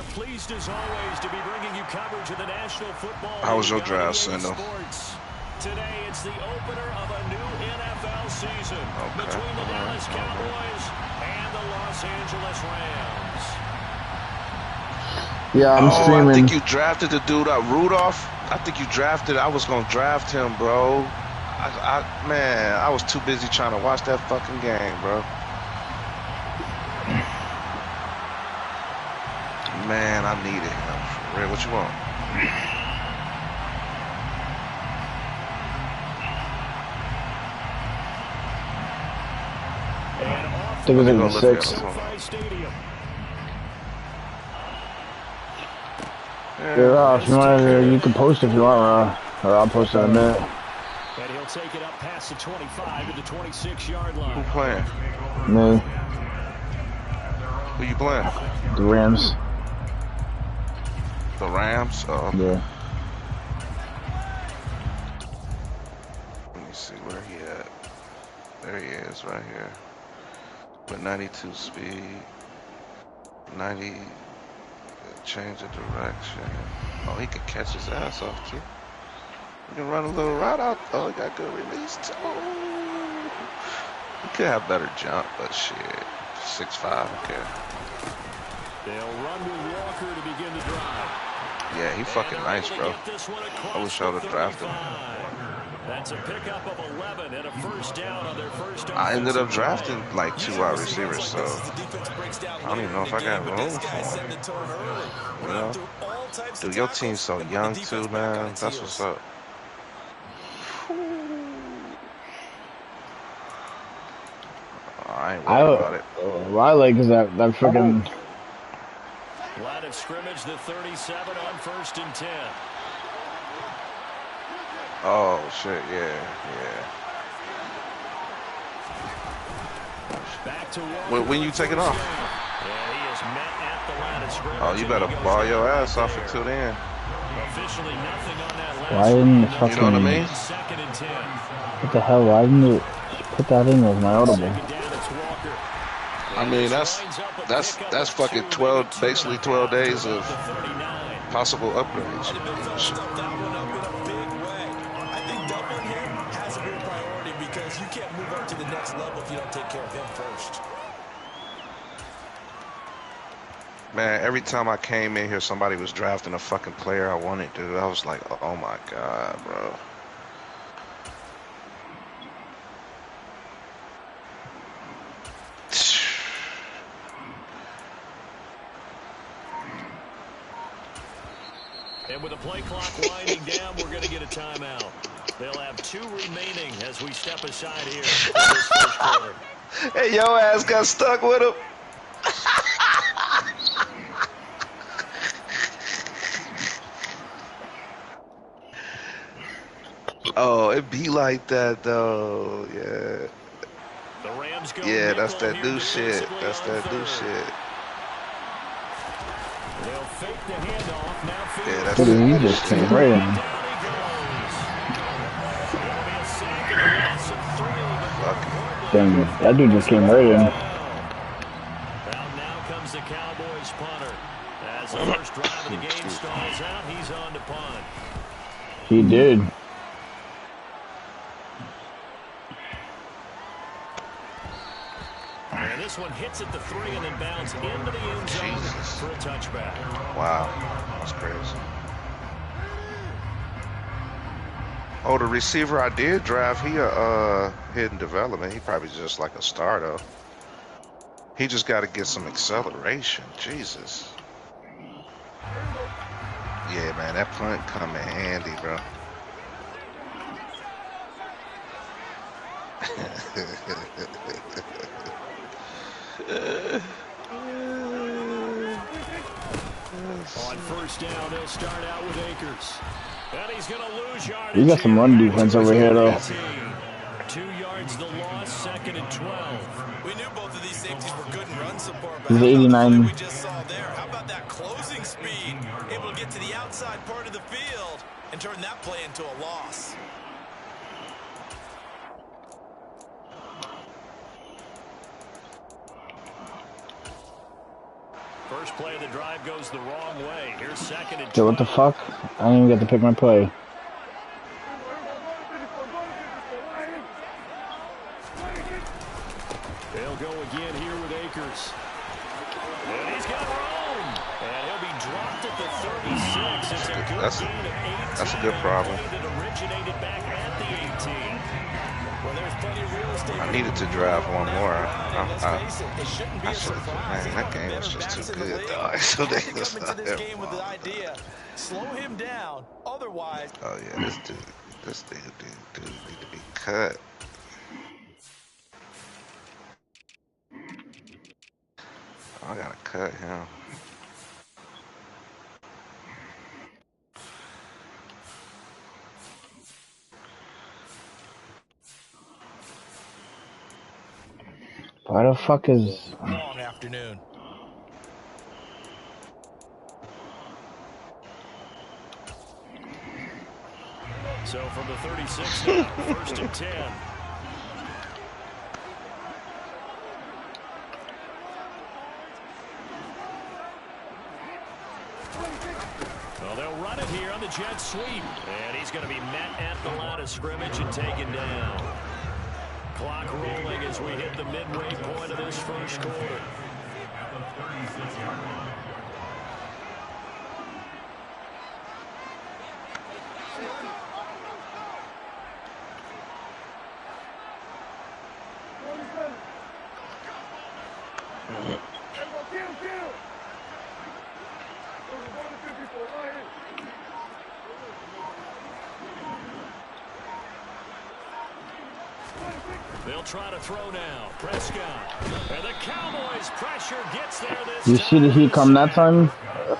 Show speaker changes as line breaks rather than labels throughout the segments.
Pleased as always to be bringing you coverage of the National Football League.
How was your draft, Sandal?
Today it's the opener of a new NFL season between the Dallas Cowboys and the Los Angeles Rams.
Yeah, I'm streaming.
I think you drafted the dude Rudolph. I think you drafted. I was gonna draft him, bro. Man, I was too busy trying to watch that fucking game, bro. Man, I needed him. For real, what you want?
I think it was in the 6th. Yeah, if you want, you can post if you want, or I'll post in a minute.
And he'll take it up past the 25 to the 26-yard line.
Who playing?
Me.
Who you playing?
The Rams.
The Rams?
Yeah.
Let me see where he at. There he is, right here. With 92 speed. 90. Change of direction. Oh, he can catch his ass off, too. He can run a little route out. Oh, he got good release, too. He could have better jump, but shit. 6'5", okay.
They'll run with Walker to begin the drive.
Yeah, he fucking nice, bro. I wish I would have drafted him.
That's a pickup of 11 and a first down on their first.
I ended up drafting like 2 wide receivers, so I don't even know if I got room for him. You know? Dude, your team's so young too, man. That's what's up. I ain't worried about it.
What I like is that freaking.
Line of scrimmage, the 37 on 1st and 10.
Oh shit, yeah.
Back to
when you taking off?
Yeah, he is met at the line of scrimmage.
Oh, you better ball your ass off until then.
Officially nothing on that last.
Why didn't fucking?
You know what I mean?
2nd and 10.
What the hell? Why didn't you put that in as my audible?
I mean, that's fucking 12, basically 12 days of possible upgrades.
I think doubling him has a real priority because you can't move up to the next level if you don't take care of him first.
Man, every time I came in here, somebody was drafting a fucking player I wanted to. I was like, oh my god, bro.
And with the play clock winding down, we're going to get a timeout. They'll have 2 remaining as we step aside here for this first quarter.
Hey, your ass got stuck with him. Oh, it be like that though, yeah.
The Rams go
that's that new shit. That's that new shit.
They'll fake the handoff. Now
yeah, that's
Dude, he just came right in. Damn, that dude just came right in.
Now comes the Cowboys punter. As the first drive of the game stalls out, he's on to punt.
He did.
And this one hits at the 3 and then bounds into the end zone for a touchback.
Wow, that's crazy. Oh, the receiver I did draft, he hidden development. He probably just like a starter. He just got to get some acceleration. Jesus. Yeah, man, that punt come in handy, bro.
On first down, they'll start out with Akers. And he's going to lose yardage.
You got some run defense over here, though.
2 yards the loss, 2nd and 12.
We knew both of these safeties were good in run support, but
He's 89.
we just saw there. How about that closing speed? Able to get to the outside part of the field and turn that play into a loss.
First play of the drive goes the wrong way. Here's second and 12.
Dude, what the fuck? I didn't even get to pick my play.
They'll go again here with Akers. And he's got room. And he'll be dropped at the 36. It's a good gain of 18.
That's a good problem.
That originated back at the 18. Well, there's plenty of real estate.
I needed to drive one more. I should have. Man, that game was just too good, dog. So they just
slow him down. Otherwise.
Oh yeah, this dude need to be cut. I gotta cut him.
Why the fuck is...
Long afternoon.
So from the 36 now, first and 10. Well, they'll run it here on the jet sweep. And he's going to be met at the line of scrimmage and taken down. Clock rolling as we hit the midway point of this first quarter. They'll try to throw now. Prescott. And the Cowboys pressure gets there this time.
You see the heat come that time?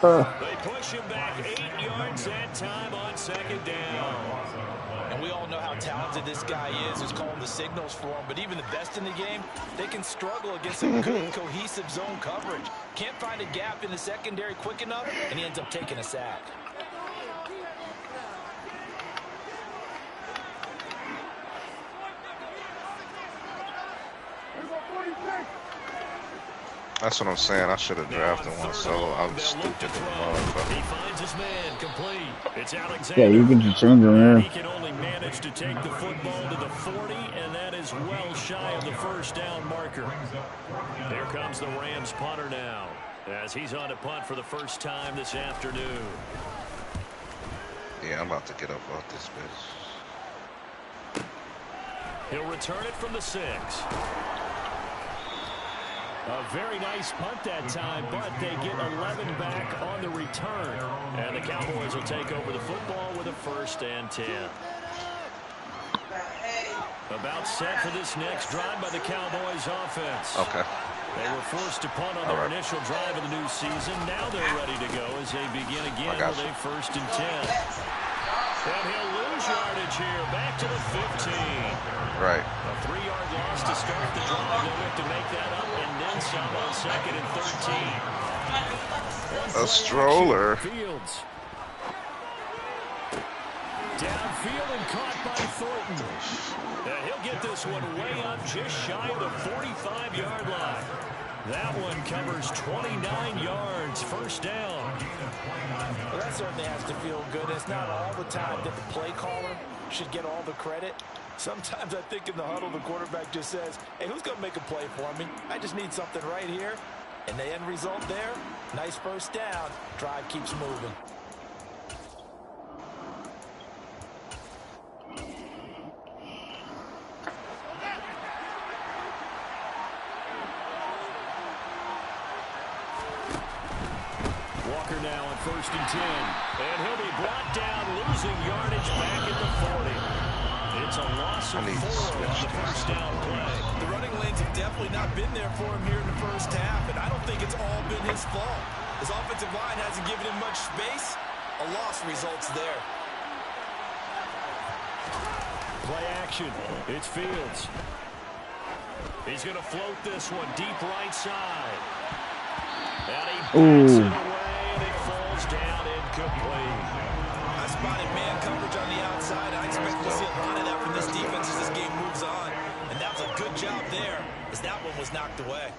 They push him back 8 yards that time on second down.
And we all know how talented this guy is, who's calling the signals for him. But even the best in the game, they can struggle against some good, cohesive zone coverage. Can't find a gap in the secondary quick enough, and he ends up taking a sack.
That's what I'm saying. I should have drafted one solo. I was stupid as a motherfucker.
He finds his man complete. It's Alexander.
Yeah, you can just change him, yeah.
He can only manage to take the football to the 40, and that is well shy of the first down marker. Here comes the Rams punter now, as he's on to punt for the first time this afternoon.
Yeah, I'm about to get up off this bitch.
He'll return it from the 6. A very nice punt that time, but they get 11 back on the return. And the Cowboys will take over the football with a first and 10. About set for this next drive by the Cowboys offense.
Okay.
They were forced to punt on their initial drive of the new season. Now they're ready to go as they begin again with a first and 10. And he'll lose yardage here, back to the 15.
Right.
A 3-yard loss to start the drive. They'll have to make that up and then some on second and 13.
A stroller.
Fields. Downfield and caught by Thornton. And he'll get this one way up just shy of the 45-yard line. That one covers 29 yards, first down.
Well, that certainly has to feel good. It's not all the time that the play caller should get all the credit. Sometimes I think in the huddle, the quarterback just says, hey, who's going to make a play for me? I just need something right here. And the end result there, nice first down. Drive keeps moving.
Walker now on first and 10. And he'll be brought down, losing yardage back at the 40. It's a loss of 4 on the first down play.
The running lanes have definitely not been there for him here in the first half, and I don't think it's all been his fault. His offensive line hasn't given him much space. A loss results there.
Play action. It's Fields. He's going to float this one deep right side. And he backs it away, and it falls down incomplete.
I spotted man coverage on the outside. I expect to see a lot of that from this defense as this game moves on. And that was a good job there as as that one was knocked away.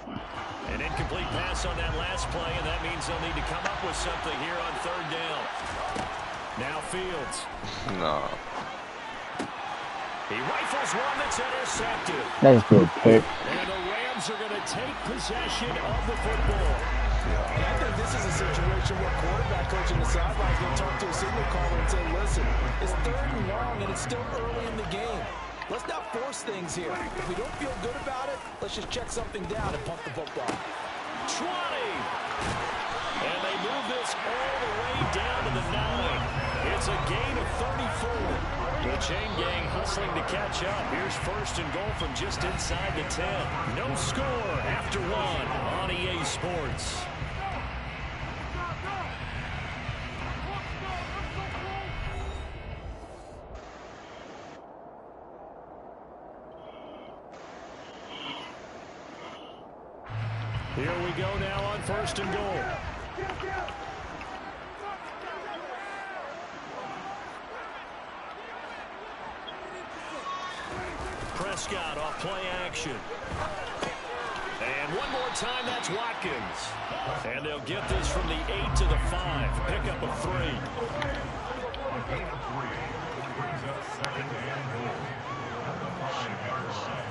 An incomplete pass on that last play, and that means they'll need to come up with something here on third down. Now Fields.
No.
He rifles one that's intercepted.
That's a good pick.
And the Rams are going to take possession of the football.
I think this is a situation where quarterback coach in the sideline is going to talk to a signal caller and say, listen, it's 3rd and long and it's still early in the game. Let's not force things here. If we don't feel good about it, let's just check something down and pump the football.
20. And they move this all the way down to the 9. It's a gain of 34. The chain gang hustling to catch up. Here's 1st and goal from just inside the 10. No score after 1 on EA Sports. Here we go now on 1st and goal. Prescott off play action. And one more time, that's Watkins. And they'll get this from the 8 to the 5. Pick up of 3.
Brings up 2nd and goal. The 5-yard line.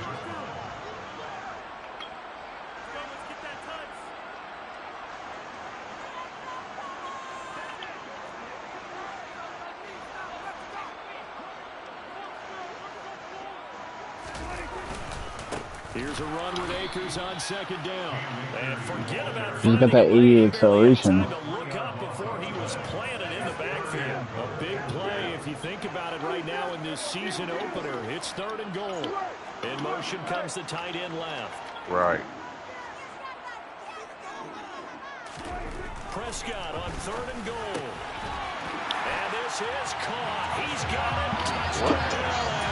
Here's a run with Akers on 2nd down. And forget about
He's got that 80 acceleration.
Time to look up before he was planted in the backfield. A big play if you think about it right now in this season opener. It's 3rd and goal. In motion comes the tight end left.
Right.
Prescott on 3rd and goal. And this is caught. He's got it. Touchdown.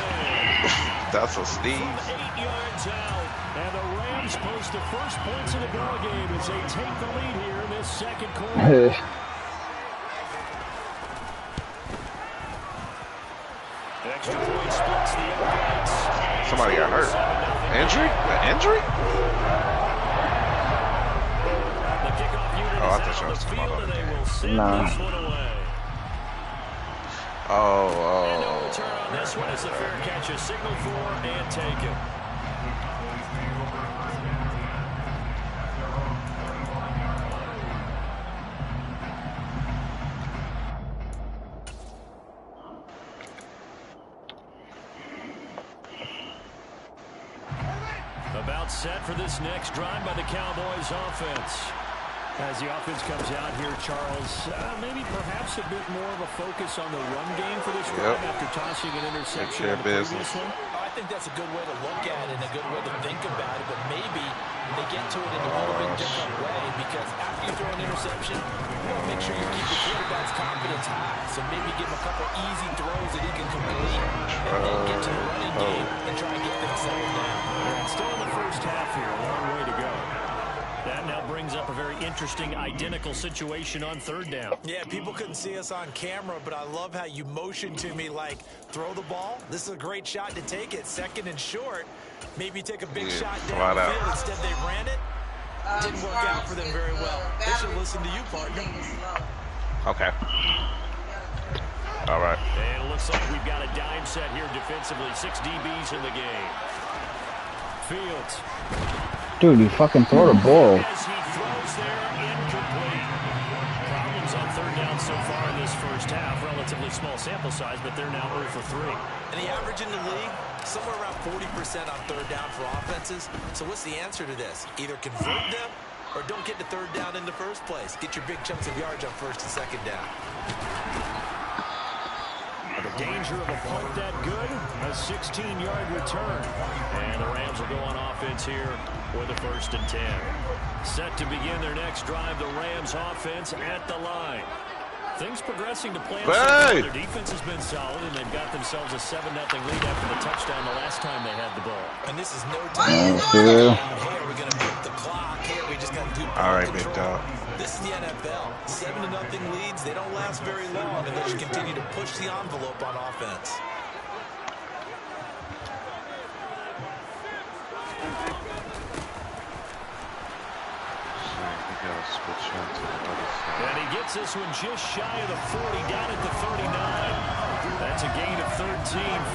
That's a sneeze.
8 yards out. And the Rams post the first points of the ball game as they take the lead here in this 2nd quarter. Extra point splits the uprights.
Somebody got hurt. Injury? An injury?
The kickoff unit
Oh, I
is
thought you
out
was
of the
talking
field,
about
and
the
they
game.
will send
Nah.
this one away. And no
Oh.
return on this one as the fair catch is signaled for and taken. About set for this next drive by the Cowboys offense. As the offense comes out here, Charles, maybe perhaps a bit more of a focus on the run game for this drive after tossing an interception on the previous one.
I think that's a good way to look at it and a good way to think about it, but maybe they get to it in a little bit different way because after you throw an interception, you want to make sure you keep the quarterback's confidence high. So maybe give him a couple easy throws that he can complete and then get to the running game and try and get things settled down.
And still in the first half here, a long way to go. That now brings up a very interesting identical situation on 3rd down.
Yeah, people couldn't see us on camera, but I love how you motioned to me like, throw the ball. This is a great shot to take it. 2nd and short. Maybe take a big shot downfield. Instead, they ran it. Didn't work out for them very well. They should listen to you, partner.
Okay. All right.
And it looks like we've got a dime set here defensively. 6 DBs in the game. Fields.
Dude, you fucking throw the ball.
As he throws there, incomplete. Problems on 3rd down so far in this first half. Relatively small sample size, but they're now 0 for 3.
And the average in the league, somewhere around 40% on 3rd down for offenses. So what's the answer to this? Either convert them or don't get to 3rd down in the first place. Get your big chunks of yards on 1st and 2nd down.
The danger of a punt that good, a 16-yard return. And the Rams will go on offense here with a 1st and 10. Set to begin their next drive, the Rams offense at the line. Things progressing to plan.
Hey!
Their defense has been solid, and they've got themselves a 7-0 lead after the touchdown the last time they had the ball.
And this is no time.
Yeah.
Hey, are we going to put the clock? Hey, are we just going to do
All right,
control?
big dog.
This is the NFL. 7-0 leads. They don't last very long unless you continue to push the envelope on offense.
gotta switch him to the other side.
And he gets this one just shy of the 40, down at the 39. That's a gain of 13,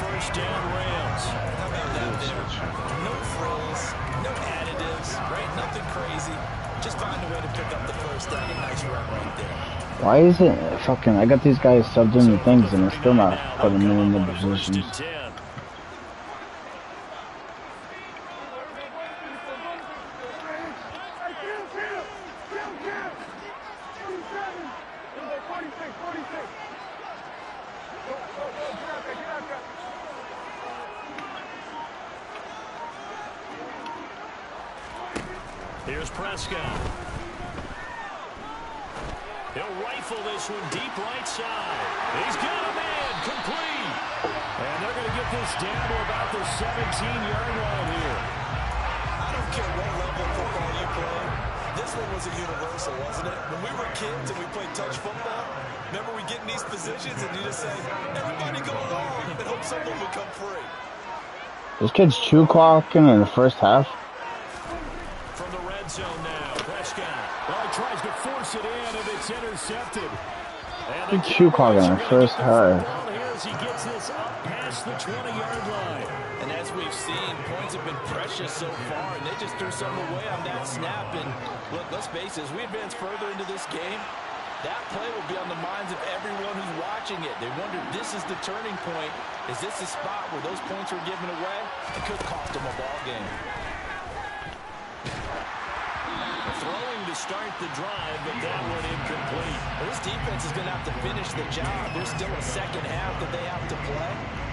first down Rams.
How about that there? No frills, no additives, right? Nothing crazy. Just find a way to pick up the first down. A nice run right there.
Why is it fucking... I got these guys subbed into things and they're still not putting them in the positions.
Here's Prescott. He'll rifle this one deep right side. He's got a man, complete. And they're going to get this down to about the 17-yard line here.
I don't care what level of football you play. This one was a universal, wasn't it? When we were kids and we played touch football, remember we get in these positions and you just say, everybody go along and hope someone will come free.
This kid's chew clocking in the first half.
From the red zone now, Prescott. Well, he tries to force it in, and it's intercepted.
Good chew clogging in the first half.
As he gets this up past the 20-yard line.
And as we've seen, points have been precious so far, and they just threw some away on that snap. And look, let's face it, as we advance further into this game, that play will be on the minds of everyone who's watching it. They wonder, this is the turning point. Is this the spot where those points were given away? It could cost them a ball game.
Throwing to start the drive, but that one incomplete.
Well, this defense is going to have to finish the job. There's still a second half that they have to play.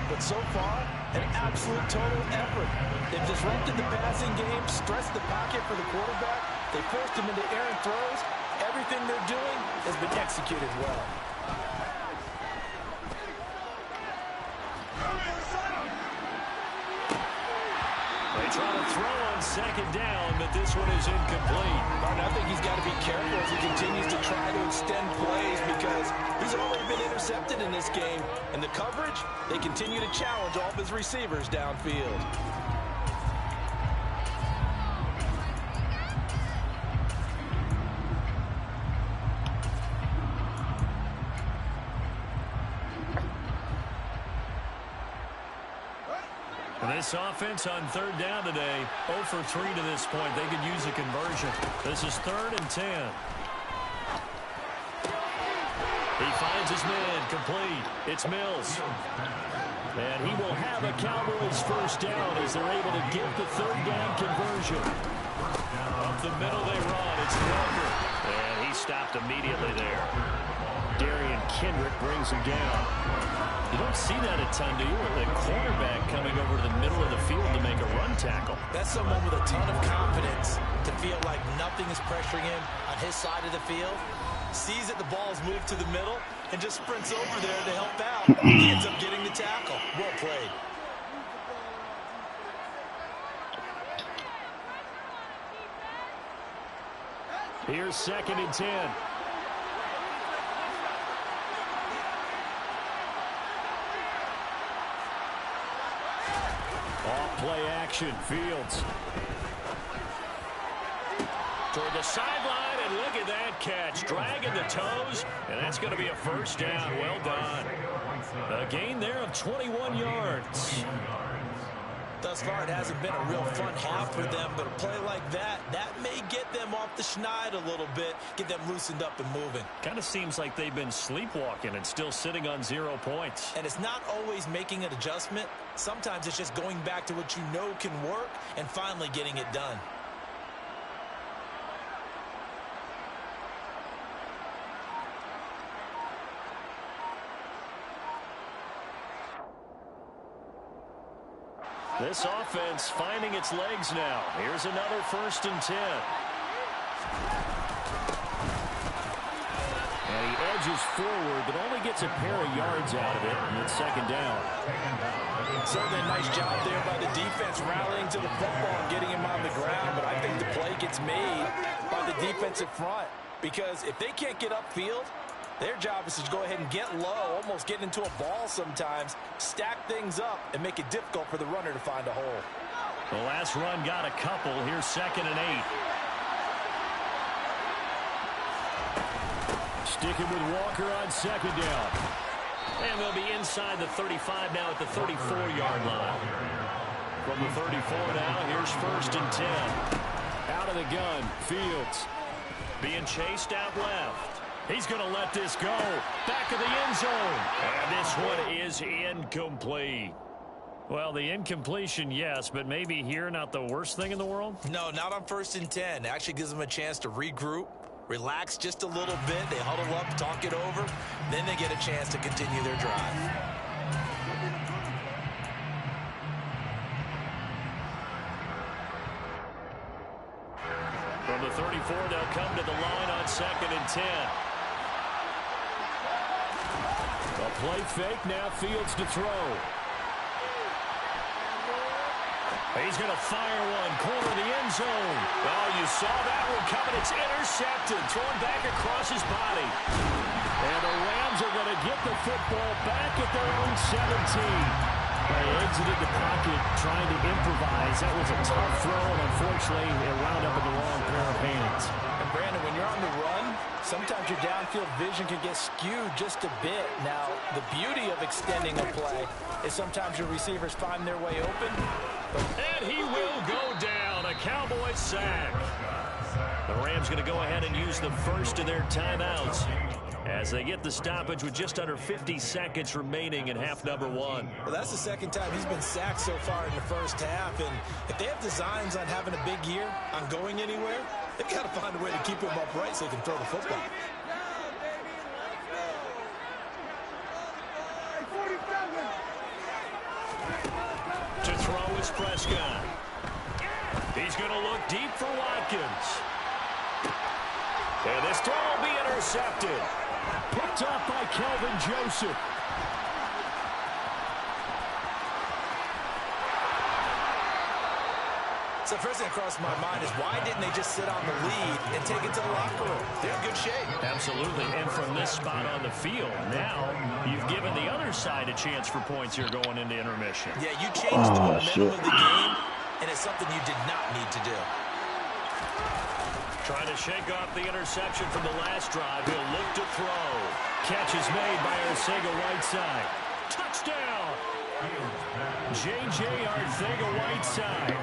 But so far, an absolute total effort. They've disrupted the passing game, stressed the pocket for the quarterback. They forced him into errant throws. Everything they're doing has been executed well.
They try to throw on second down, but this one is incomplete.
And I think he's got to be careful as he continues to try to extend plays because he's already been intercepted in this game. And the coverage, they continue to challenge all of his receivers downfield.
This offense on third down today, 0 for 3 to this point. They could use a conversion. This is 3rd and 10. He finds his man, complete. It's Mills. And he will have a Cowboys first down as they're able to get the third down conversion. Up the middle they run. It's Walker. And he stopped immediately there. Darian Kendrick brings him down. You don't see that a ton, do you? With the cornerback coming over to the middle of the field to make a run tackle.
That's someone with a ton of confidence to feel like nothing is pressuring him on his side of the field. Sees that the ball's moved to the middle and just sprints over there to help out. He ends up getting the tackle. Well played.
Here's 2nd and 10. Off-play action, Fields. Toward the sideline, and look at that catch. Dragging the toes, and that's going to be a first down. Well done. A gain there of 21 yards.
Thus far, it hasn't been a real fun half for them, but a play like that may get them off the schneid a little bit, get them loosened up and moving.
Kind of seems like they've been sleepwalking and still sitting on 0 points.
And it's not always making an adjustment. Sometimes it's just going back to what you know can work and finally getting it done.
This offense finding its legs now. Here's another 1st and 10. And he edges forward, but only gets a pair of yards out of it, and it's 2nd down.
Certainly a nice job there by the defense rallying to the football and getting him on the ground, but I think the play gets made by the defensive front because if they can't get upfield, their job is to go ahead and get low, almost get into a ball sometimes, stack things up, and make it difficult for the runner to find a hole.
The last run got a couple. Here's 2nd and 8. Sticking with Walker on second down. And they'll be inside the 35 now at the 34-yard line. From the 34 now, here's 1st and 10. Out of the gun, Fields. Being chased out left. He's going to let this go. Back of the end zone. And this one is incomplete. Well, the incompletion, yes, but maybe here not the worst thing in the world?
No, not on 1st and 10. Actually gives them a chance to regroup, relax just a little bit. They huddle up, talk it over. Then they get a chance to continue their drive.
From the 34, they'll come to the line on 2nd and 10. A play fake, now Fields to throw. He's going to fire one, corner of the end zone. Oh, you saw that one coming. It's intercepted, thrown back across his body. And the Rams are going to get the football back at their own 17. They exited the pocket trying to improvise. That was a tough throw, and unfortunately, it wound up in the wrong pair of hands.
And Brandon, when you're on the run, sometimes your downfield vision can get skewed just a bit. Now, the beauty of extending a play is sometimes your receivers find their way open.
And he will go down. A Cowboys sack. The Rams going to go ahead and use the first of their timeouts as they get the stoppage with just under 50 seconds remaining in half number 1.
Well, that's the second time he's been sacked so far in the first half. And if they have designs on having a big year, on going anywhere, they've got to find a way to keep him upright so they can throw the football.
To throw is Prescott. He's going to look deep for Watkins. And this throw will be intercepted. Picked up by Kelvin Joseph.
So first thing that crossed my mind is why didn't they just sit on the lead and take it to the locker room? They're in good shape.
Absolutely. And from this spot on the field, now you've given the other side a chance for points here going into intermission.
Yeah, you changed the momentum of the game, and it's something you did not need to do.
Trying to shake off the interception from the last drive. He'll look to throw. Catch is made by Arcega-Whiteside. Touchdown! J.J. Arcega-Whiteside.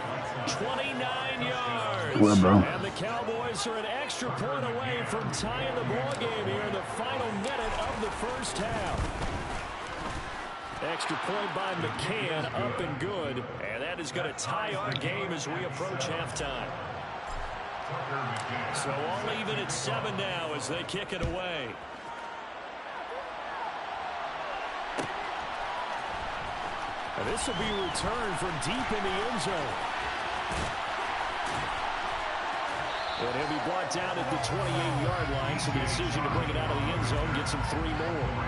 29 yards.
Where, bro?
And the Cowboys are an extra point away from tying the ball game here in the final minute of the first half. Extra point by McCann, up and good. And that is going to tie our game as we approach halftime. So all even at 7 now as they kick it away. And this will be returned from deep in the end zone. And he'll be brought down at the 28-yard line, so the decision to bring it out of the end zone gets him 3 more.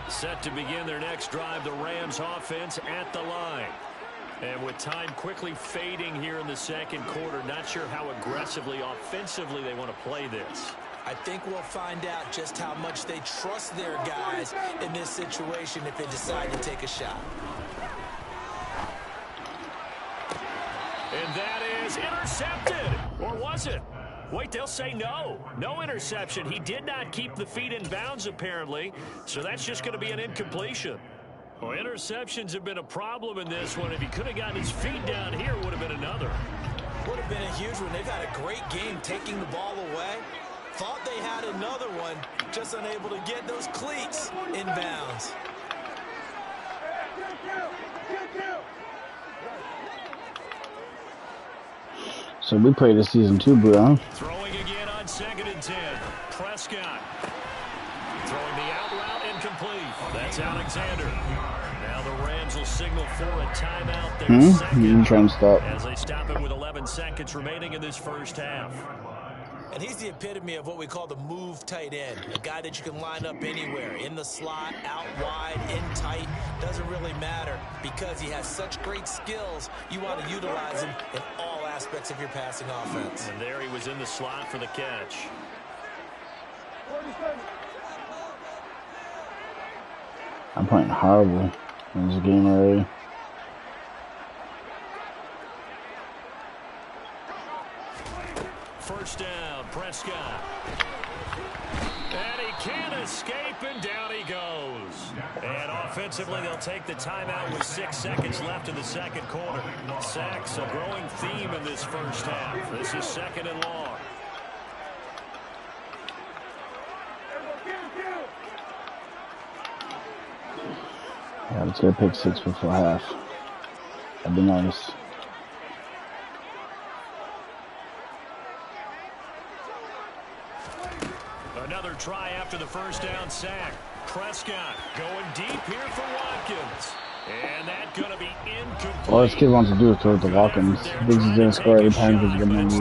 Set to begin their next drive, the Rams offense at the line. And with time quickly fading here in the second quarter, not sure how aggressively, offensively they want to play this.
I think we'll find out just how much they trust their guys in this situation if they decide to take a shot.
And that is intercepted. Or was it? Wait, they'll say no. No interception. He did not keep the feet in bounds, apparently. So that's just going to be an incompletion. Well, interceptions have been a problem in this one. If he could have gotten his feet down here, it would have been another.
Would have been a huge one. They've had a great game taking the ball away. Thought they had another one, just unable to get those cleats in bounds.
So we play this season too, bro.
Throwing again on 2nd and 10. Prescott. Throwing the out route incomplete. That's Alexander. Now the Rams will signal for a timeout there. Second.
Try and stop.
As they stop it with 11 seconds remaining in this first half.
And he's the epitome of what we call the move tight end. A guy that you can line up anywhere. In the slot, out wide, in tight. Doesn't really matter because he has such great skills. You want to utilize him in all aspects of your passing offense.
And there he was in the slot for the catch.
I'm playing horrible in this game already.
First down, Prescott. And he can't escape, and down he goes. And offensively, they'll take the timeout with 6 seconds left in the second quarter. Sacks, a growing theme in this first half. This is 2nd and long.
Yeah, let's get a pick 6 before half. That'd be nice.
Another try after the first down sack. Prescott going deep here for Watkins. And that's going to be incomplete.
All this kid wants to do is throw it to Watkins. Thinks he's going to score every time because he's going to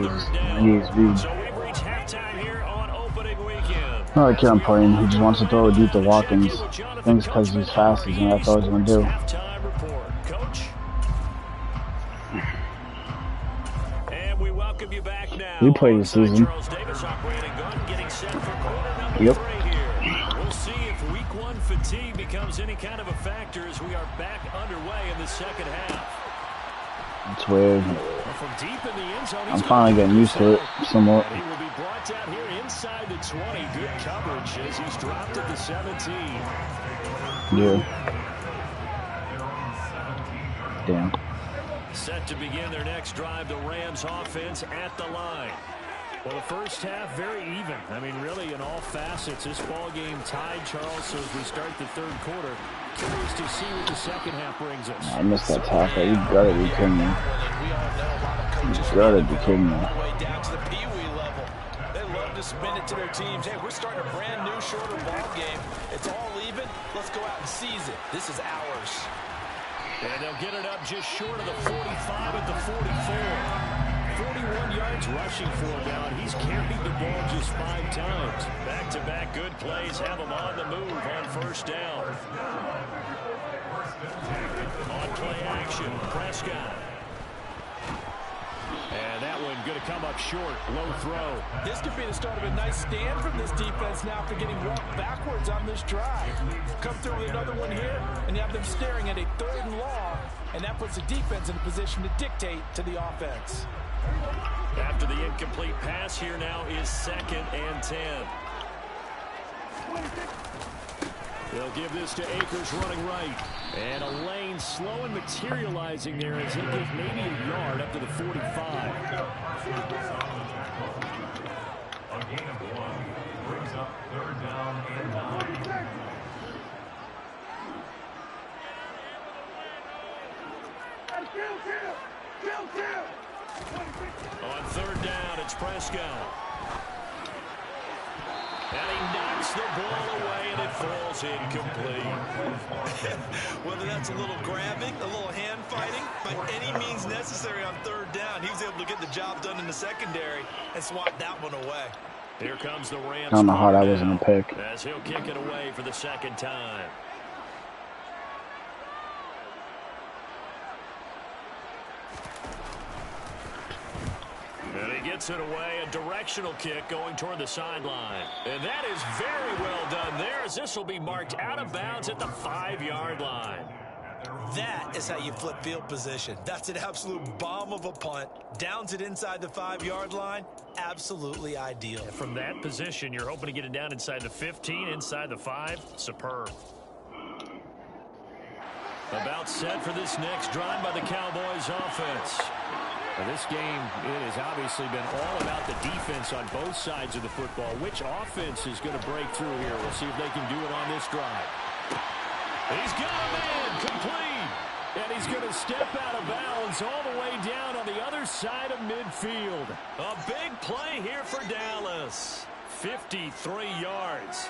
use speed.
So we've reached halftime here on opening weekend.
Not the kid I'm playing. He just wants to throw it deep to Watkins. Thinks because he's fast, he's going to that's all he's going to do.
Halftime report. Coach. And we welcome you back now.
We play this season.
Charles Davis operating gun, getting set for quarter number
Yep.
3 here. We'll see if week 1 fatigue becomes any kind of a factor as we are back underway in the second half.
It's weird.
From deep in the end zone,
I'm finally getting used to it somewhat.
he will be brought down here inside the 20. Good coverage as he's dropped at the 17.
Yeah. Damn.
Set to begin their next drive, the Rams offense at the line. Well, the first half, very even. I mean, really, in all facets, this ball game tied, Charles, so as we start the third quarter. Curious to see what the second half brings us.
I missed that tackle. You gotta be kidding me. You gotta be kidding me.
All the way down to the pee-wee level. They love to spin it to their teams. Hey, we're starting a brand new, shorter ball game. It's all even. Let's go out and seize it. This is ours.
And they'll get it up just short of the 45 at the 44. 41 yards rushing for him now, and he's carried the ball just 5 times. Back-to-back good plays have him on the move on first down. On play action, Prescott. And that one going to come up short, low throw.
This could be the start of a nice stand from this defense now after getting walked backwards on this drive. Come through with another one here, and you have them staring at a 3rd and long, and that puts the defense in a position to dictate to the offense.
After the incomplete pass, here now is 2nd and 10. They'll give this to Akers running right. And a lane slow and materializing there as he gets maybe a yard up to the 45.
A gain of 1 brings up 3rd down and 9.
On 3rd down, it's Prescott. And he knocks the ball away, and it falls incomplete.
Whether that's a little grabbing, a little hand fighting, by any means necessary on 3rd down, he was able to get the job done in the secondary and swat that one away.
Here comes the Rams.
I don't know how that wasn't a pick.
As he'll kick it away for the 2nd time. And he gets it away, a directional kick going toward the sideline. And that is very well done there, as this will be marked out of bounds at the 5-yard line.
That is how you flip field position. That's an absolute bomb of a punt. Downs it inside the 5-yard line. Absolutely ideal.
From that position, you're hoping to get it down inside the 15, inside the 5. Superb. About set for this next drive by the Cowboys offense. Well, this game, it has obviously been all about the defense on both sides of the football. Which offense is going to break through here? We'll see if they can do it on this drive. He's got a man complete. And he's going to step out of bounds all the way down on the other side of midfield. A big play here for Dallas. 53 yards.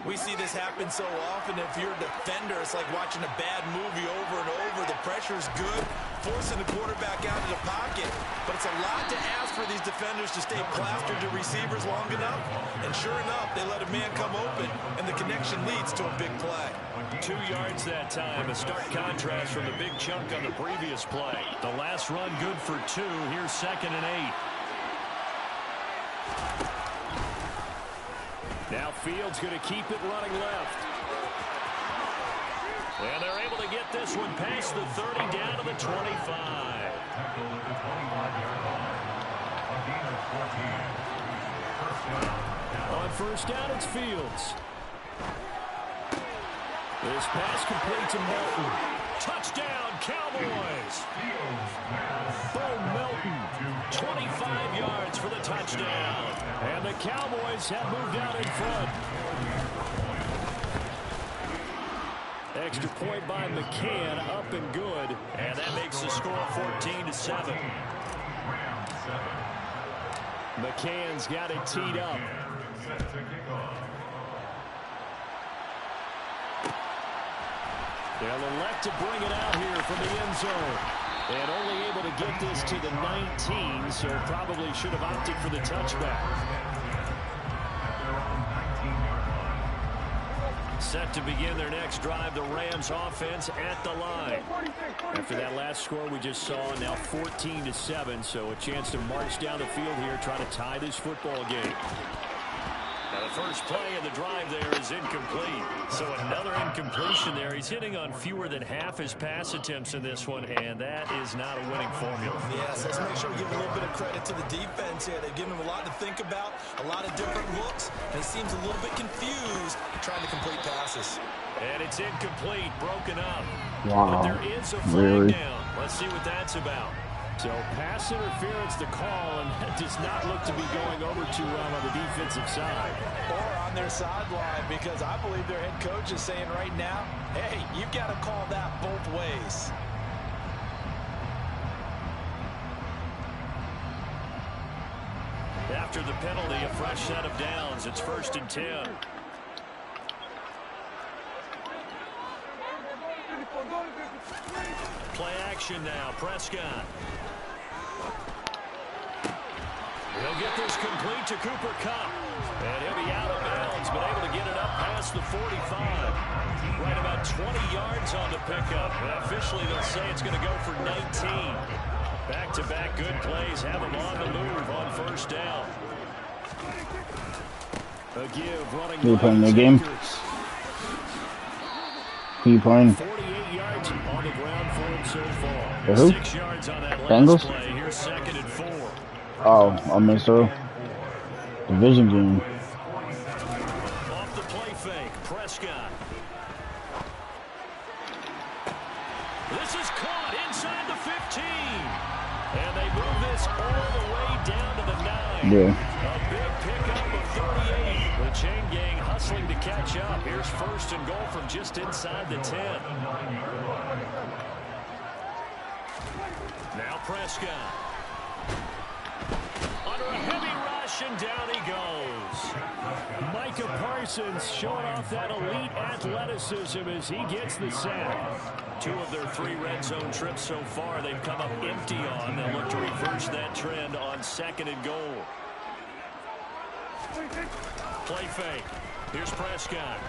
We see this happen so often. If you're a defender, it's like watching a bad movie over and over. The pressure's good, forcing the quarterback out of the pocket. But it's a lot to ask for these defenders to stay plastered to receivers long enough. And sure enough, they let a man come open, and the connection leads to a big play.
2 yards that time. A stark contrast from the big chunk on the previous play. The last run good for 2. Here's 2nd and 8. Now Fields going to keep it running left. And they're able to get this one past the 30 down to the 25.
Tackle at the 25-yard line. A gain of 14. First down.
On first down, it's Fields. This pass complete to Melton. Touchdown, Cowboys. Bo Melton, 25 yards for the touchdown. And the Cowboys have moved out in front. Extra point by McCann, up and good. And that makes the score 14-7. McCann's got it teed up. They'll elect to bring it out here from the end zone. And only able to get this to the 19, so probably should have opted for the touchback. Set to begin their next drive, the Rams offense at the line. After that last score we just saw, now 14-7, so a chance to march down the field here, try to tie this football game. Now the first play of the drive there is incomplete. So another incompletion there. He's hitting on fewer than half his pass attempts in this one, and that is not a winning formula.
Yes, let's make sure we give a little bit of credit to the defense here. They've given him a lot to think about, a lot of different looks, and he seems a little bit confused trying to complete passes.
And it's incomplete, broken up.
Wow.
But there is a flag down. Let's see what that's about. So pass interference the call, and that does not look to be going over too well on the defensive side.
Or on their sideline, because I believe their head coach is saying right now, hey, you've got to call that both ways.
After the penalty, a fresh set of downs. It's 1st and 10. Play action now. Prescott. He'll get this complete to Cooper Kupp. And he'll be out of bounds, but able to get it up past the 45. Right about 20 yards on the pickup. And officially, they'll say it's going to go for 19. Back-to-back good plays have him on the move on first down. A give running.
You playing the game? Who you playing?
48 yards on the ground for him so far.
The who?
6 yards on that last
Bengals?
play. Here's 2nd and 4.
Oh, Minnesota. Division game.
Off the play fake, Prescott. This is caught inside the 15. And they move this all the way down to the 9.
Yeah.
A big pickup of 38. The chain gang hustling to catch up. Here's 1st and goal from just inside the 10. Now Prescott. Under a heavy rush, and down he goes. Micah Parsons showing off that elite athleticism as he gets the sack. 2 of their 3 red zone trips so far they've come up empty on. They'll look to reverse that trend on 2nd and goal. Play fake. Here's Prescott.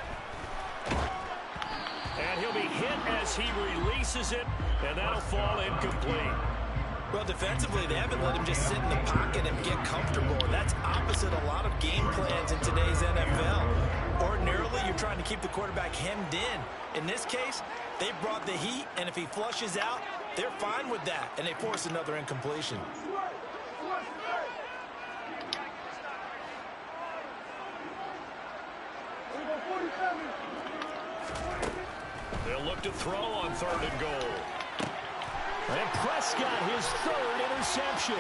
And he'll be hit as he releases it, and that'll fall incomplete.
Well, defensively, they haven't let him just sit in the pocket and get comfortable. That's opposite a lot of game plans in today's NFL. Ordinarily, you're trying to keep the quarterback hemmed in. In this case, they brought the heat, and if he flushes out, they're fine with that, and they force another incompletion.
They'll look to throw on 3rd and goal. And Prescott, his 3rd interception.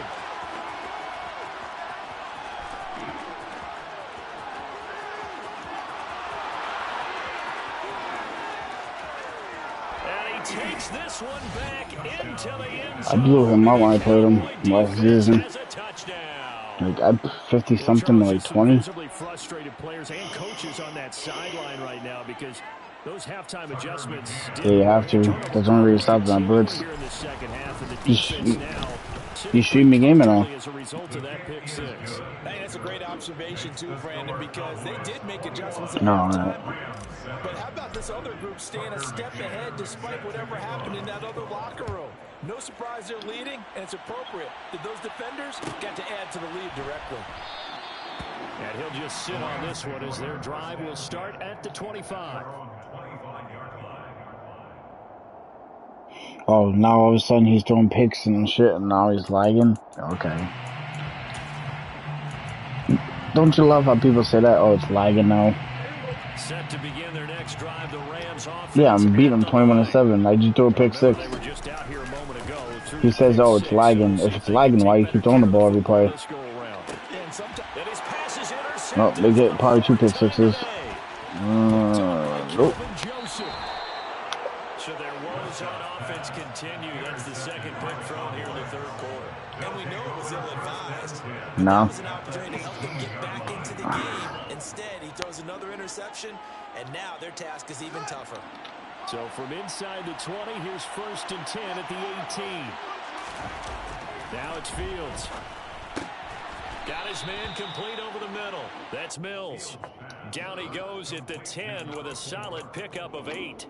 And he takes this one back into the end zone.
I blew him out when I played him last season. Like, I'm 50-something, like 20.
Visibly frustrated players and coaches on that sideline right now because those halftime adjustments.
Yeah, you have to. That's the only way to stop that blitz. You stream the game at all?
As a result of that pick six.
Hey, that's a great observation too, Brandon, because they did make adjustments at
No,
halftime. But how about this other group staying a step ahead despite whatever happened in that other locker room? No surprise they're leading, and it's appropriate that those defenders got to add to the lead directly.
And he'll just sit on this one as their drive will start at the 25.
Oh, now all of a sudden he's throwing picks and shit, and now he's lagging? Okay. Don't you love how people say that? Oh, it's lagging now.
Set to begin their next drive, the Rams offense.
Yeah, I'm beating him 21-7. I just threw a pick 6. He says, oh, it's lagging. If it's lagging, why you keep throwing the ball every play? Oh, they get probably 2 pick 6s. Nope.
So their woes on offense continue. That's the second pick thrown here in the third quarter.
And we know it was ill-advised.
No.
That was an opportunity to help them get back into the game. Instead, he throws another interception, and now their task is even tougher.
So from inside the 20, here's 1st and 10 at the 18. Now it's Fields. Got his man complete over the middle. That's Mills. Down he goes at the 10 with a solid pickup of 8.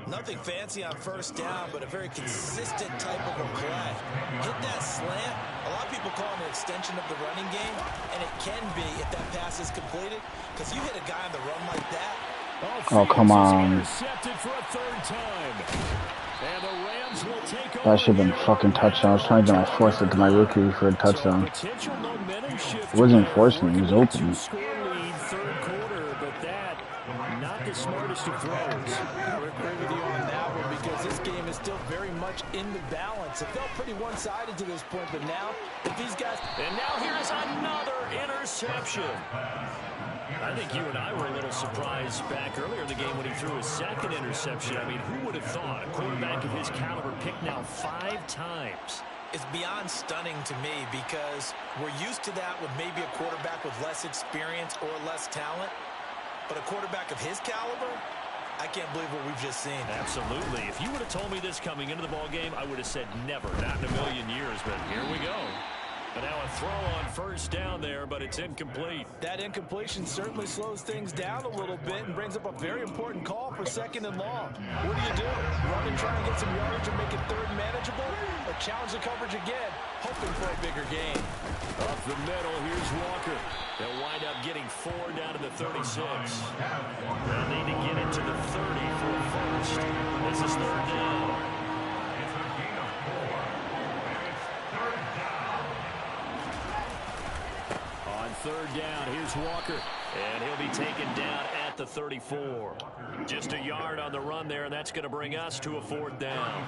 Nothing fancy on first down, but a very consistent type of a play. Hit that slant. A lot of people call it an extension of the running game, and it can be if that pass is completed, because you hit a guy on the run like that.
Oh, come on.
Intercepted for a 3rd time. And the Rams will take over.
That should have been fucking touchdown. I was trying to get my force into my rookie for a touchdown. It wasn't forcing, he was open.
Third quarter, but that not the smartest of throws.
I would agree with you on that one because this game is still very much in the balance. It felt pretty one-sided to this point, but now if these guys...
And now here's another interception. I think you and I were a little surprised back earlier in the game when he threw his 2nd interception. I mean, who would have thought a quarterback of his caliber picked now 5 times?
It's beyond stunning to me because we're used to that with maybe a quarterback with less experience or less talent. But a quarterback of his caliber, I can't believe what we've just seen.
Absolutely. If you would have told me this coming into the ball game, I would have said never, not in a million years. But here we go. And now a throw on first down there, but it's incomplete.
That incompletion certainly slows things down a little bit and brings up a very important call for 2nd and long. What do? Run and try and get some yardage and make it 3rd and manageable? Or challenge the coverage again, hoping for a bigger gain?
Up the middle, here's Walker. They'll wind up getting 4 down to the 36. They'll need to get it to the 30 for a first. This is 3rd down. On 3rd down, here's Walker. And he'll be taken down at the 34. Just a yard on the run there, and that's going to bring us to a 4th down.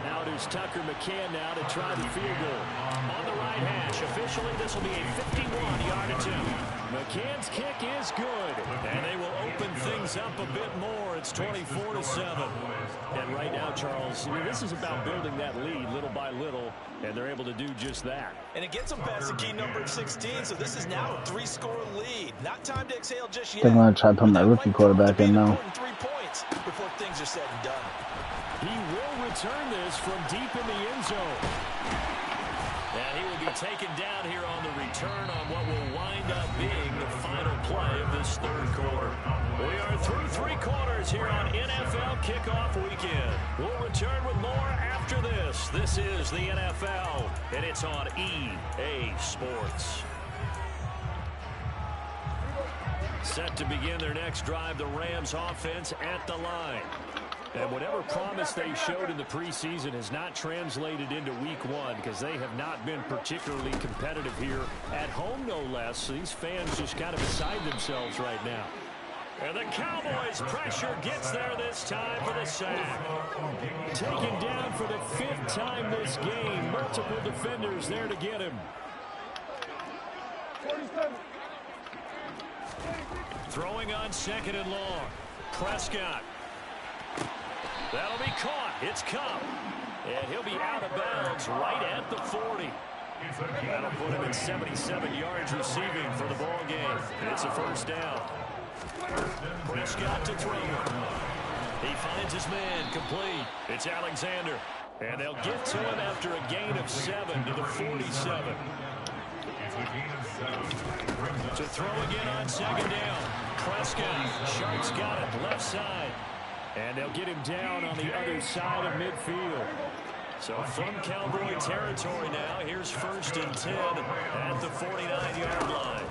Now there's Tucker McCann now to try the field goal. On the right hash, officially this will be a 51-yard attempt. McCann's kick is good, and they will open things up a bit more. It's 24-7. And right now, Charles, this is about building that lead little by little, and they're able to do just that.
And it gets them past the key number 16, so this is now a 3-score lead. Not time to exhale just yet.
They're going to try to put my rookie quarterback in now.
3 points before things are said and done.
He will return this from deep in the end zone. And he will be taken down here on the return on what will wind up being the final play of this 3rd quarter. We are through 3 quarters here on NFL Kickoff Weekend. We'll return with more after this. This is the NFL, and it's on EA Sports. Set to begin their next drive, the Rams offense at the line. And whatever promise they showed in the preseason has not translated into week 1 because they have not been particularly competitive here at home, no less. So these fans just kind of beside themselves right now. And the Cowboys pressure gets there this time for the sack. Taken down for the 5th time this game. Multiple defenders there to get him. Throwing on 2nd and long. Prescott. That'll be caught. It's Kupp. And he'll be out of bounds right at the 40. That'll put him at 77 yards receiving for the ball game. It's a 1st down. Prescott to throw. He finds his man complete. It's Alexander. And they'll get to him after a gain of 7 to the 47. To throw again on 2nd down. Prescott. Sharp's got it. Left side. And they'll get him down on the other side of midfield. So from Cowboy territory now, here's 1st and 10 at the 49-yard line.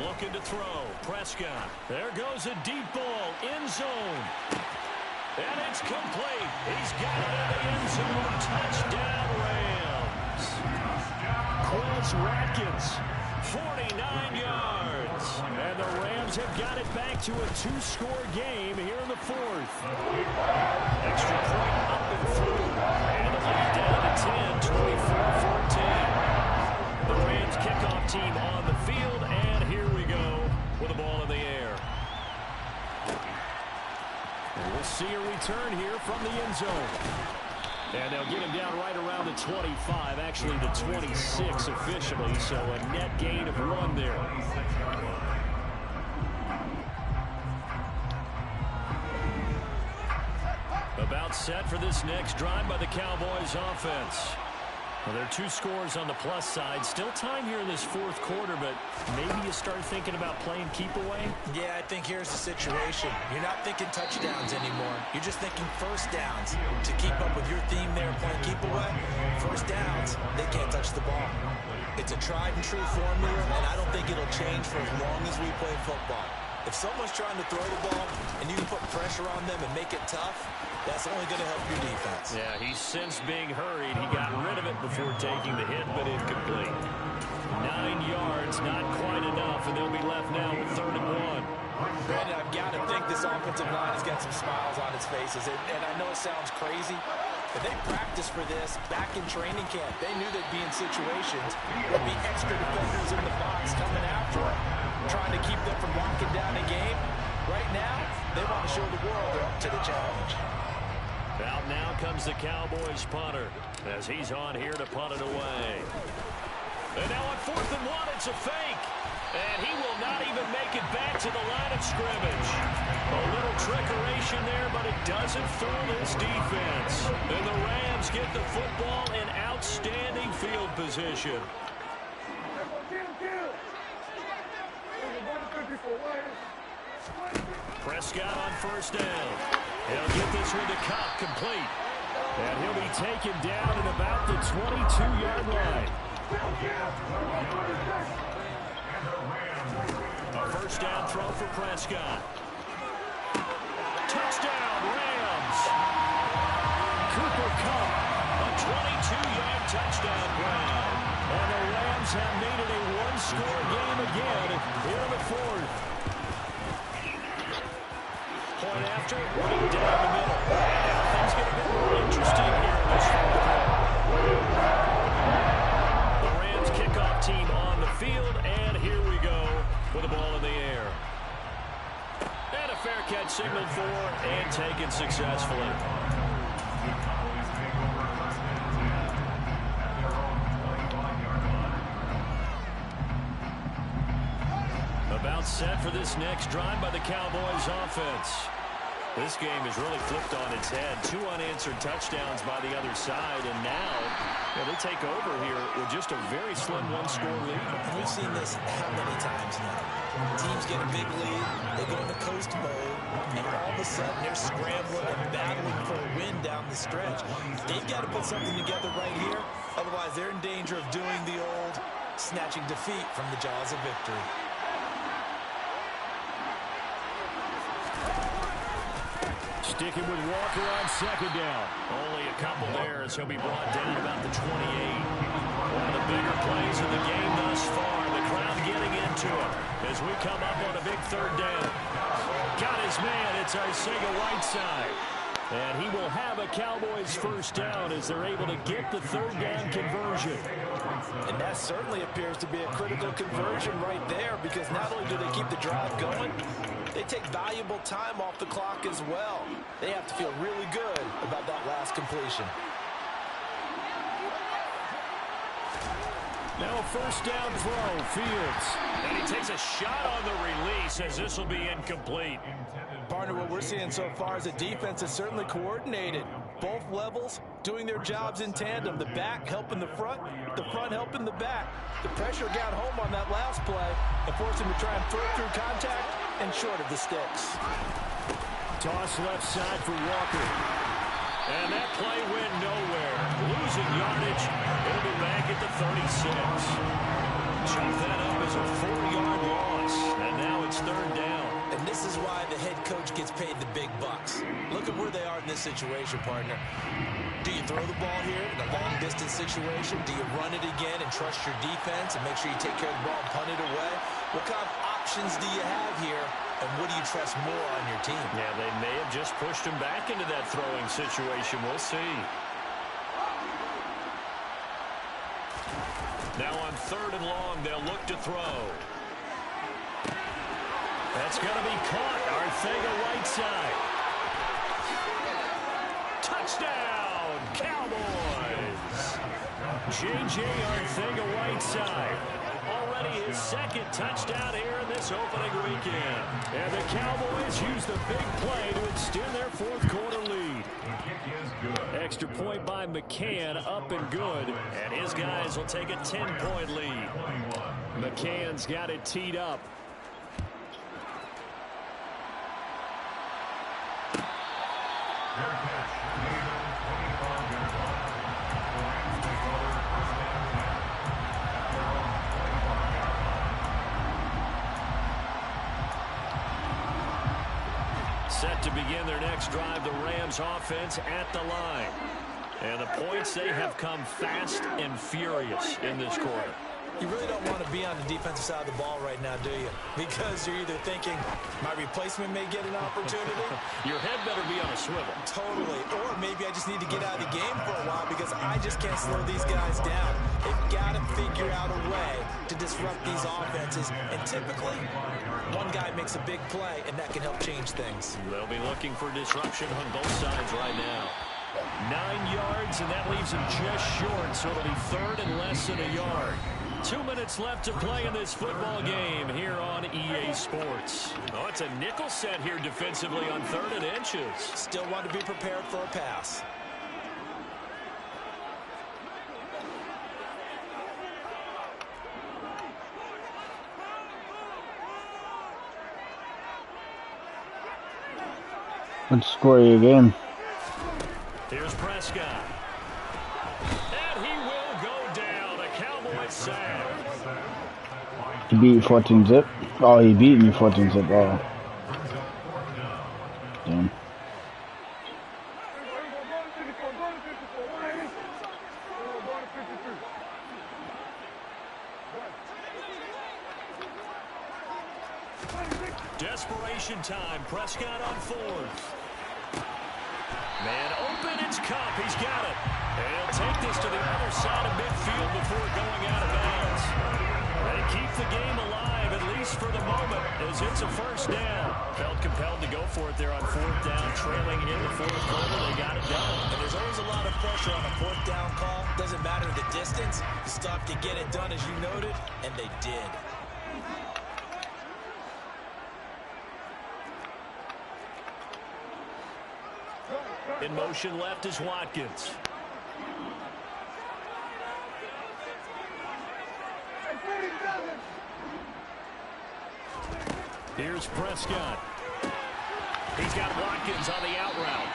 Looking to throw. Prescott. There goes a deep ball. End zone. And it's complete. He's got it in the end zone. Touchdown, Rams. Quez Watkins, 49 yards. And the Rams have got it back to a two-score game here in the fourth. Extra point up and through. And the lead down to 10, 24-14. The Rams kickoff team on the field, and here we go with the ball in the air. And we'll see a return here from the end zone. And they'll get him down right around the 25, actually the 26 officially, so a net gain of 1 there. About set for this next drive by the Cowboys offense. Well, there are 2 scores on the plus side. Still time here in this fourth quarter, but maybe you start thinking about playing keep away?
Yeah, I think here's the situation. You're not thinking touchdowns anymore. You're just thinking first downs. To keep up with your theme there, playing keep away, first downs, they can't touch the ball. It's a tried and true formula, and I don't think it'll change for as long as we play football. If someone's trying to throw the ball and you can put pressure on them and make it tough, that's only going to help your defense.
Yeah, he's since being hurried. He got rid of it before taking the hit, but incomplete. 9 yards, not quite enough, and they'll be left now with 3rd and 1.
Brandon, I've got to think this offensive line has got some smiles on its faces, and I know it sounds crazy, but they practiced for this back in training camp. They knew they'd be in situations where there'd be extra defenders in the box coming after them, trying to keep them from locking down a game. Right now, they want to show the world they're up to the challenge.
Out now comes the Cowboys punter as he's on here to punt it away. And now on 4th and 1, it's a fake. And he will not even make it back to the line of scrimmage. A little trickeration there, but it doesn't fool this defense. And the Rams get the football in outstanding field position. Prescott on 1st down. He'll get this one to Kupp, complete. And he'll be taken down at about the 22-yard line. A 1st down throw for Prescott. Touchdown, Rams. Cooper Kupp, a 22-yard touchdown grab. And the Rams have made it a one-score game again here in the fourth. Point after, running down the middle. And things get a bit more interesting here in this fourth quarter. The Rams kickoff team on the field, and here we go with the ball in the air. And a fair catch signaled for and taken successfully. About set for this next drive by the Cowboys offense. This game has really flipped on its head. 2 unanswered touchdowns by the other side, and now they take over here with just a very slim one-score lead.
We've seen this how many times now? Teams get a big lead, they go into coast mode, and all of a sudden they're scrambling and battling for a win down the stretch. They've got to put something together right here, otherwise they're in danger of doing the old snatching defeat from the jaws of victory.
Sticking with Walker on 2nd down. Only a couple there as he'll be brought down about the 28. One of the bigger plays of the game thus far. The crowd getting into it as we come up on a big 3rd down. Got his man. It's Arcega-Whiteside. And he will have a Cowboys 1st down as they're able to get the 3rd down conversion.
And that certainly appears to be a critical conversion right there, because not only do they keep the drive going, they take valuable time off the clock as well. They have to feel really good about that last completion.
Now a 1st down throw, Fields. And he takes a shot on the release as this will be incomplete.
Partner, what we're seeing so far is the defense is certainly coordinated. Both levels doing their jobs in tandem. The back helping the front helping the back. The pressure got home on that last play and forced him to try and throw through contact and short of the sticks.
Toss left side for Walker. And that play went nowhere. Losing yardage. It'll be back at the 36. Chop that up as a 4-yard loss.
this situation, partner. Do you throw the ball here in a long-distance situation? Do you run it again and trust your defense and make sure you take care of the ball and punt it away? What kind of options do you have here, and what do you trust more on your team?
Yeah, they may have just pushed him back into that throwing situation. We'll see. Now on 3rd and long, they'll look to throw. That's going to be caught. Arcega-Whiteside. Touchdown, Cowboys. J.J. Arcega-Whiteside. Already his 2nd touchdown here in this opening weekend. And the Cowboys use the big play to extend their 4th quarter lead. Extra point by McCann, up and good. And his guys will take a 10-point lead. McCann's got it teed up. Set to begin their next drive, the Rams offense at the line. And the points, they have come fast and furious in this quarter.
You really don't want to be on the defensive side of the ball right now, do you? Because you're either thinking, my replacement may get an opportunity.
Your head better be on a swivel.
Totally. Or maybe I just need to get out of the game for a while because I just can't slow these guys down. They've got to figure out a way to disrupt these offenses. And typically, one guy makes a big play, and that can help change things.
They'll be looking for disruption on both sides right now. 9 yards, and that leaves him just short, so it'll be 3rd and less than a yard. 2 minutes left to play in this football game here on EA Sports. Oh, it's a nickel set here defensively on 3rd and inches.
Still want to be prepared for a pass.
Let's score your game.
Here's Prescott. And he will go down. A Cowboys sack.
He beat 14 zip. Oh, he beat me 14 zip. Oh. Damn.
Desperation time. Prescott on 4th. Man open, it's Kupp. He's got it. And he'll take this to the other side of midfield before going out of bounds. They keep the game alive, at least for the moment, as it's a 1st down. Felt compelled to go for it there on 4th down, trailing in the 4th quarter. They got it done.
And there's always a lot of pressure on a 4th down call. Doesn't matter the distance. You stop to get it done, as you noted, and they did.
In motion left is Watkins. Here's Prescott. He's got Watkins on the out route.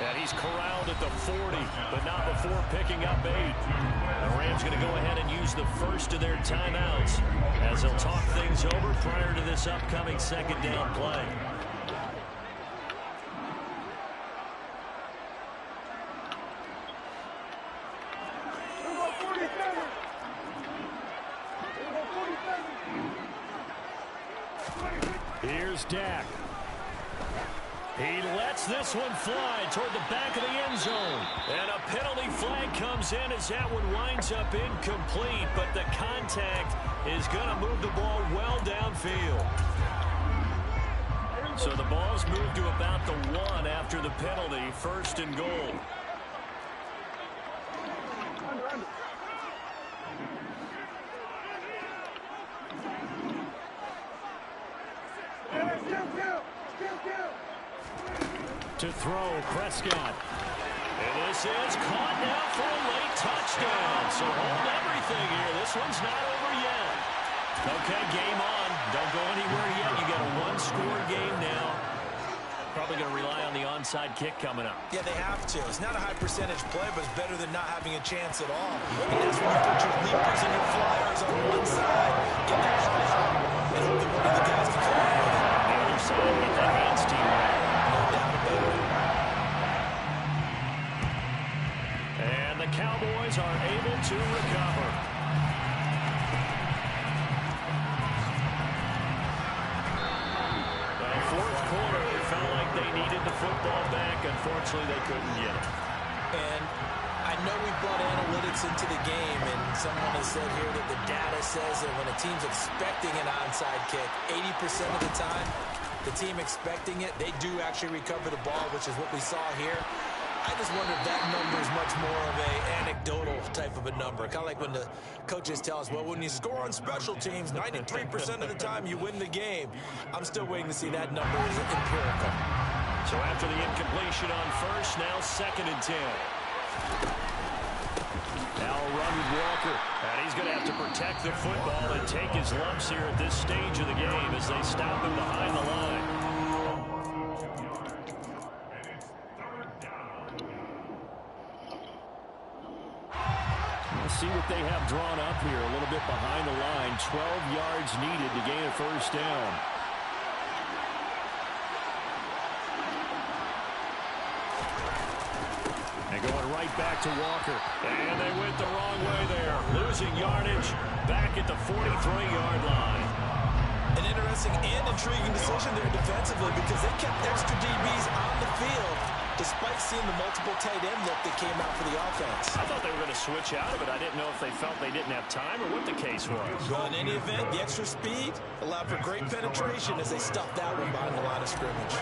And he's corralled at the 40, but not before picking up 8. The Rams going to go ahead and use the first of their timeouts as they'll talk things over prior to this upcoming 2nd down play. Here's Dak. He lets this one fly toward the back of the end zone. And a penalty flag comes in as that one winds up incomplete. But the contact is going to move the ball well downfield. So the ball's moved to about the 1 after the penalty. 1st and goal. To throw, Prescott. And this is caught now for a late touchdown. So hold everything here. This one's not over yet. Okay, game on. Don't go anywhere yet. You got a 1-score game now. Probably going to rely on the onside kick coming up.
Yeah, they have to. It's not a high percentage play, but it's better than not having a chance at all. I mean, that's when you put your leapers and your flyers on one side, get that high hop, and hope that one of the guys can come out.
On the other side, get that hands team right.
No doubt about it.
Eagles are able to recover. Fourth quarter, it felt like they needed the football back. Unfortunately, they couldn't get it.
And I know we brought analytics into the game, and someone has said here that the data says that when a team's expecting an onside kick, 80% of the time, the team expecting it, they do actually recover the ball, which is what we saw here. I just wonder if that number is much more of a anecdotal type of a number. Kind of like when the coaches tell us, well, when you score on special teams, 93% of the time you win the game. I'm still waiting to see that number is empirical.
So after the incompletion on first, now 2nd and 10. Now a run with Walker. And he's going to have to protect the football and take his lumps here at this stage of the game as they stop him behind the line. See what they have drawn up here a little bit behind the line. 12 yards needed to gain a first down. And going right back to Walker. And they went the wrong way there. Losing yardage back at the 43-yard line.
An interesting and intriguing decision there defensively because they kept extra DBs on the field despite seeing the multiple tight end look that came out for the offense.
I thought they were going to switch out of it. I didn't know if they felt they didn't have time or what the case was.
Well, in any event, the extra speed allowed for great penetration as they stuffed that one behind the line of scrimmage.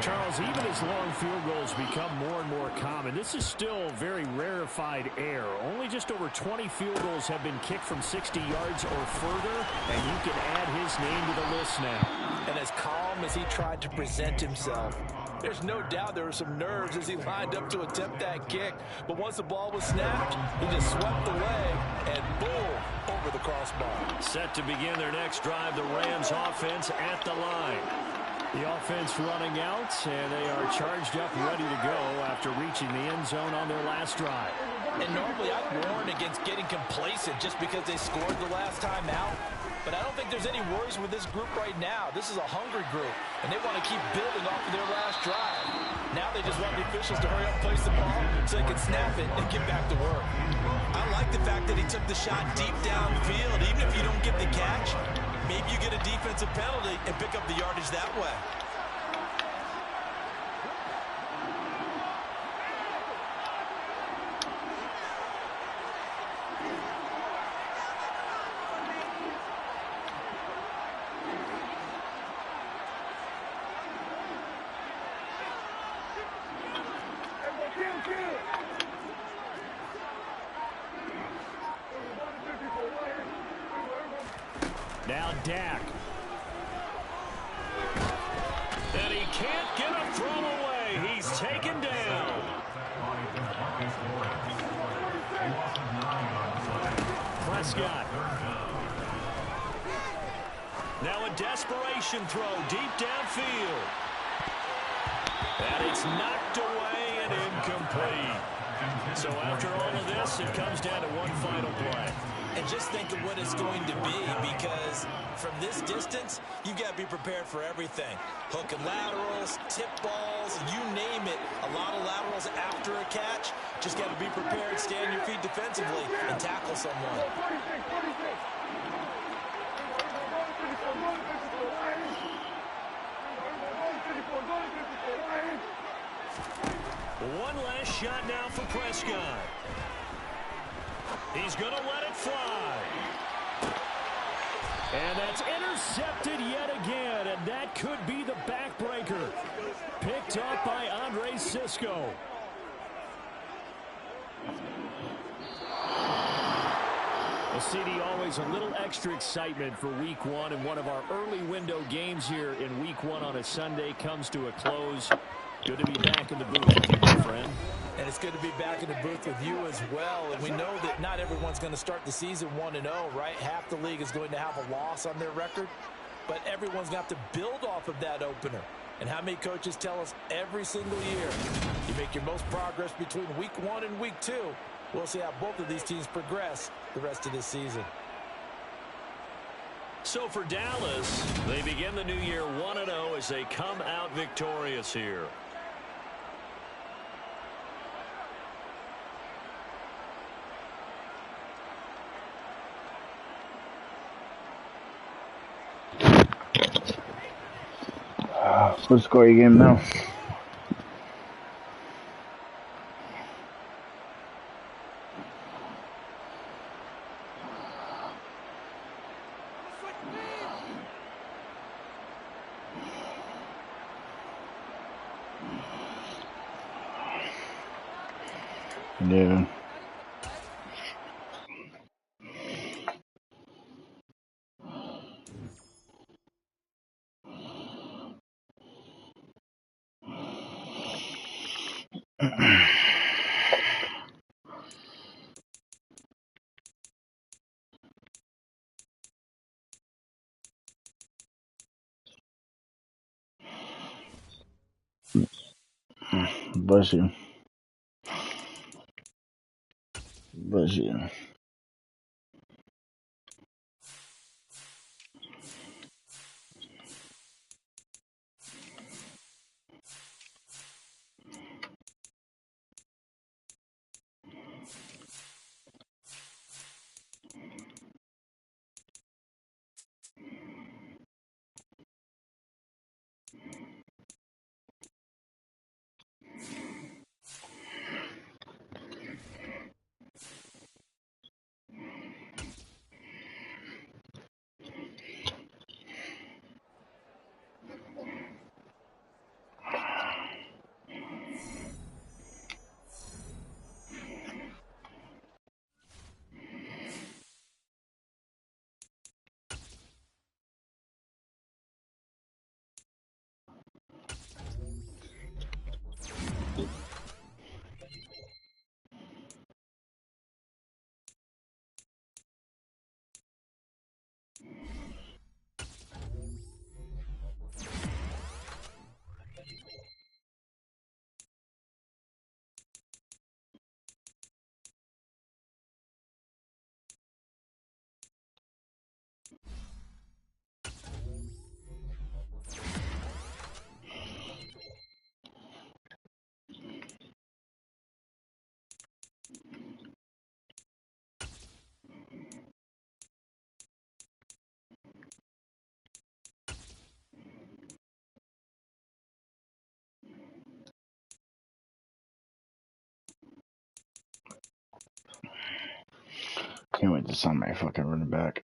Charles, even as long field goals become more and more common, this is still very rarefied air. Only just over 20 field goals have been kicked from 60 yards or further, and you can add his name to the list now.
And as calm as he tried to present himself, there's no doubt there were some nerves as he lined up to attempt that kick. But once the ball was snapped, he just swept away and boom, over the crossbar.
Set to begin their next drive, the Rams offense at the line. The offense running out, and they are charged up, ready to go after reaching the end zone on their last drive.
And normally I'd warn against getting complacent just because they scored the last time out. But I don't think there's any worries with this group right now. This is a hungry group, and they want to keep building off of their last drive. Now they just want the officials to hurry up, place the ball, so they can snap it and get back to work. I like the fact that he took the shot deep downfield. Even if you don't get the catch, maybe you get a defensive penalty and pick up the yardage that way.
Now Dak. And he can't get a throw away. He's taken down. Prescott. Now a desperation throw deep downfield. And it's knocked away and incomplete. So after all of this, it comes down to one final play.
And just think of what it's going to be, because from this distance, you've got to be prepared for everything. Hook and laterals, tip balls, you name it. A lot of laterals after a catch. Just got to be prepared, stay on your feet defensively, and tackle someone.
One last shot now for Prescott. He's going to let it fly. And that's intercepted yet again, and that could be the backbreaker. Picked up by Andre Cisco. Well, CD, always a little extra excitement for Week 1, and one of our early window games here in Week 1 on a Sunday comes to a close. Good to be back in the booth with you, my friend.
And it's good to be back in the booth with you as well. And we know that not everyone's going to start the season 1-0, right? Half the league is going to have a loss on their record. But everyone's going to have to build off of that opener. And how many coaches tell us every single year, you make your most progress between Week 1 and Week 2. We'll see how both of these teams progress the rest of this season.
So for Dallas, they begin the new year 1-0 as they come out victorious here.
What's score your game now? Yeah. Bless you. Bless you. Can't wait to sign my fucking running back.